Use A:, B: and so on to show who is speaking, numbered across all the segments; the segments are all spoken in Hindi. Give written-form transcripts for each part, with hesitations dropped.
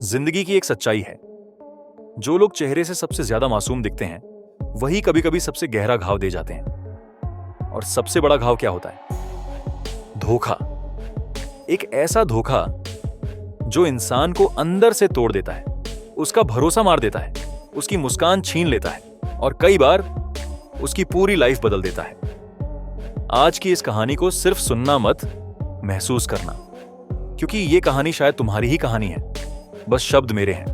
A: जिंदगी की एक सच्चाई है। जो लोग चेहरे से सबसे ज्यादा मासूम दिखते हैं वही कभी कभी सबसे गहरा घाव दे जाते हैं। और सबसे बड़ा घाव क्या होता है? धोखा। एक ऐसा धोखा जो इंसान को अंदर से तोड़ देता है, उसका भरोसा मार देता है, उसकी मुस्कान छीन लेता है और कई बार उसकी पूरी लाइफ बदल देता है। आज की इस कहानी को सिर्फ सुनना मत, महसूस करना, क्योंकि ये कहानी शायद तुम्हारी ही कहानी है। बस शब्द मेरे हैं,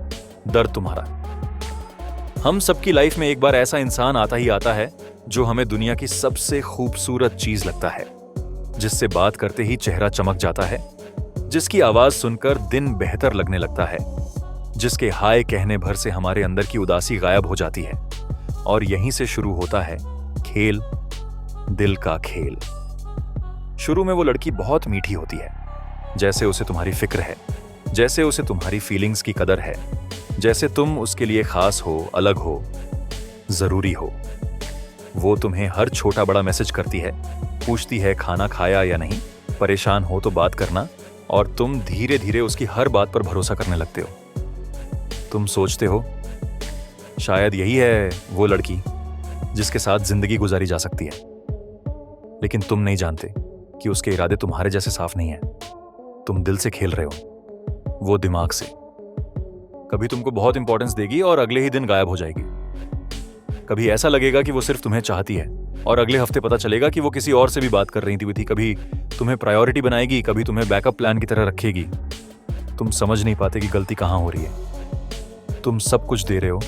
A: दर्द तुम्हारा। हम सबकी लाइफ में एक बार ऐसा इंसान आता ही आता है जो हमें दुनिया की सबसे खूबसूरत चीज लगता है, जिससे बात करते ही चेहरा चमक जाता है, जिसकी आवाज सुनकर दिन बेहतर लगने लगता है, जिसके हाय कहने भर से हमारे अंदर की उदासी गायब हो जाती है। और यहीं से शुरू होता है खेल, दिल का खेल। शुरू में वो लड़की बहुत मीठी होती है, जैसे उसे तुम्हारी फिक्र है, जैसे उसे तुम्हारी फीलिंग्स की कदर है, जैसे तुम उसके लिए खास हो, अलग हो, जरूरी हो। वो तुम्हें हर छोटा बड़ा मैसेज करती है, पूछती है खाना खाया या नहीं, परेशान हो तो बात करना, और तुम धीरे धीरे उसकी हर बात पर भरोसा करने लगते हो। तुम सोचते हो शायद यही है वो लड़की जिसके साथ जिंदगी गुजारी जा सकती है, लेकिन तुम नहीं जानते कि उसके इरादे तुम्हारे जैसे साफ नहीं है। तुम दिल से खेल रहे हो, वो दिमाग से। कभी तुमको बहुत इंपॉर्टेंस देगी और अगले ही दिन गायब हो जाएगी। कभी ऐसा लगेगा कि वो सिर्फ तुम्हें चाहती है और अगले हफ्ते पता चलेगा कि वो किसी और से भी बात कर रही थी। कभी तुम्हें प्रायोरिटी बनाएगी, कभी तुम्हें बैकअप प्लान की तरह रखेगी। तुम समझ नहीं पाते कि गलती कहां हो रही है। तुम सब कुछ दे रहे हो,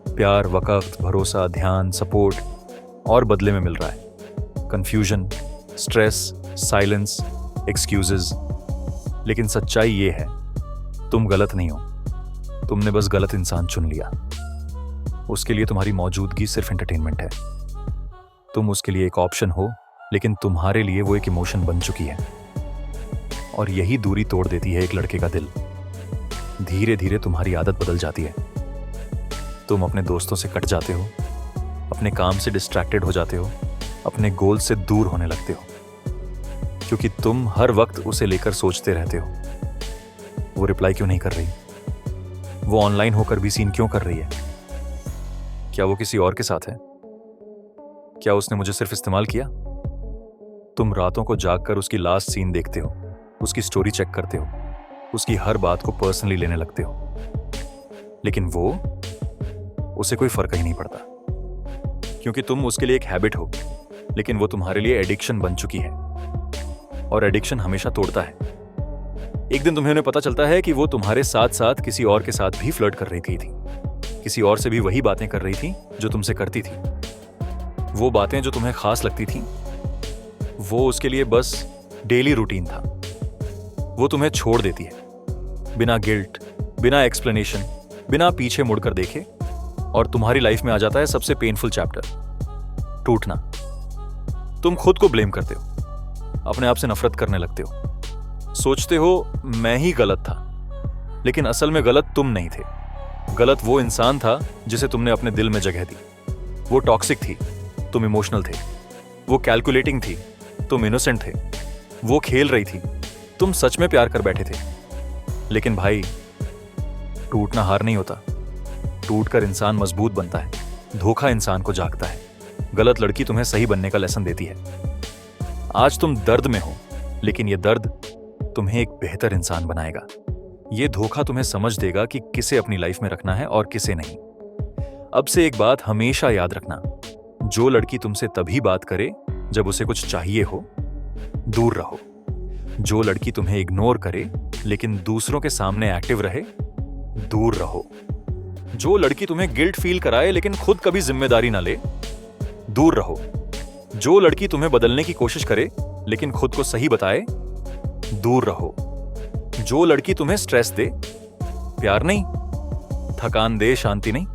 A: प्यार, वक्त, भरोसा, ध्यान, सपोर्ट, और बदले में मिल रहा है कंफ्यूजन, स्ट्रेस, साइलेंस, एक्सक्यूजेस। लेकिन सच्चाई ये है, तुम गलत नहीं हो, तुमने बस गलत इंसान चुन लिया। उसके लिए तुम्हारी मौजूदगी सिर्फ एंटरटेनमेंट है। तुम उसके लिए एक ऑप्शन हो, लेकिन तुम्हारे लिए वो एक इमोशन बन चुकी है। और यही दूरी तोड़ देती है एक लड़के का दिल। धीरे धीरे तुम्हारी आदत बदल जाती है। तुम अपने दोस्तों से कट जाते हो, अपने काम से डिस्ट्रैक्टेड हो जाते हो, अपने गोल से दूर होने लगते हो, क्योंकि तुम हर वक्त उसे लेकर सोचते रहते हो, वो रिप्लाई क्यों नहीं कर रही, वो ऑनलाइन होकर भी सीन क्यों कर रही है, क्या वो किसी और के साथ है, क्या उसने मुझे सिर्फ इस्तेमाल किया। तुम रातों को जागकर उसकी लास्ट सीन देखते हो, उसकी स्टोरी चेक करते हो, उसकी हर बात को पर्सनली लेने लगते हो। लेकिन उसे कोई फर्क ही नहीं पड़ता, क्योंकि तुम उसके लिए एक हैबिट हो, लेकिन वो तुम्हारे लिए एडिक्शन बन चुकी है। और एडिक्शन हमेशा तोड़ता है। एक दिन तुम्हें पता चलता है कि वो तुम्हारे साथ साथ किसी और के साथ भी फ्लर्ट कर रही थी, किसी और से भी वही बातें कर रही थी जो तुमसे करती थी। वो बातें जो तुम्हें खास लगती थी, वो उसके लिए बस डेली रूटीन था। वो तुम्हें छोड़ देती है बिना गिल्ट, बिना एक्सप्लेनेशन, बिना पीछे मुड़कर देखे, और तुम्हारी लाइफ में आ जाता है सबसे पेनफुल चैप्टर, टूटना। तुम खुद को ब्लेम करते हो, अपने आप से नफरत करने लगते हो, सोचते हो मैं ही गलत था। लेकिन असल में गलत तुम नहीं थे, गलत वो इंसान था जिसे तुमने अपने दिल में जगह दी। वो टॉक्सिक थी, तुम इमोशनल थे। वो कैलकुलेटिंग थी, तुम इनोसेंट थे। वो खेल रही थी, तुम सच में प्यार कर बैठे थे। लेकिन भाई, टूटना हार नहीं होता। टूटकर इंसान मजबूत बनता है। धोखा इंसान को जागता है। गलत लड़की तुम्हें सही बनने का लेसन देती है। आज तुम दर्द में हो, लेकिन यह दर्द तुम्हें एक बेहतर इंसान बनाएगा। यह धोखा तुम्हें समझ देगा कि किसे अपनी लाइफ में रखना है और किसे नहीं। अब से एक बात हमेशा याद रखना, जो लड़की तुमसे तभी बात करे जब उसे कुछ चाहिए हो, दूर रहो। जो लड़की तुम्हें इग्नोर करे लेकिन दूसरों के सामने एक्टिव रहे, दूर रहो। जो लड़की तुम्हें गिल्ट फील कराए लेकिन खुद कभी जिम्मेदारी ना ले, दूर रहो। जो लड़की तुम्हें बदलने की कोशिश करे लेकिन खुद को सही बताए, दूर रहो। जो लड़की तुम्हें स्ट्रेस दे, प्यार नहीं, थकान दे, शांति नहीं,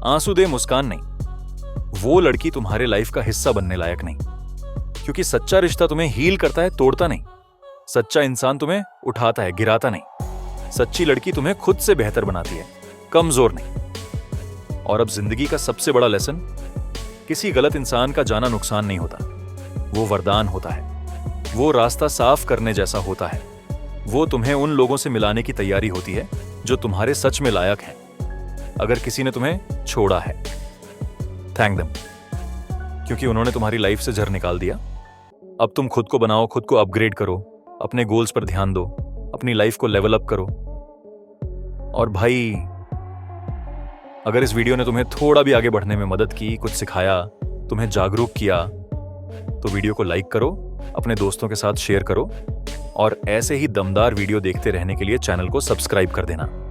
A: आंसू दे, मुस्कान नहीं, वो लड़की तुम्हारे लाइफ का हिस्सा बनने लायक नहीं। क्योंकि सच्चा रिश्ता तुम्हें हील करता है, तोड़ता नहीं। सच्चा इंसान तुम्हें उठाता है, गिराता नहीं। सच्ची लड़की तुम्हें खुद से बेहतर बनाती है, कमजोर नहीं। और अब जिंदगी का सबसे बड़ा लेसन, किसी गलत इंसान का जाना नुकसान नहीं होता, वो वरदान होता है। वो रास्ता साफ करने जैसा होता है। वो तुम्हें उन लोगों से मिलाने की तैयारी होती है जो तुम्हारे सच में लायक हैं। अगर किसी ने तुम्हें छोड़ा है, थैंक देम, क्योंकि उन्होंने तुम्हारी लाइफ से जहर निकाल दिया। अब तुम खुद को बनाओ, खुद को अपग्रेड करो, अपने गोल्स पर ध्यान दो, अपनी लाइफ को लेवल अप करो। और भाई, अगर इस वीडियो ने तुम्हें थोड़ा भी आगे बढ़ने में मदद की, कुछ सिखाया, तुम्हें जागरूक किया, तो वीडियो को लाइक करो, अपने दोस्तों के साथ शेयर करो और ऐसे ही दमदार वीडियो देखते रहने के लिए चैनल को सब्सक्राइब कर देना।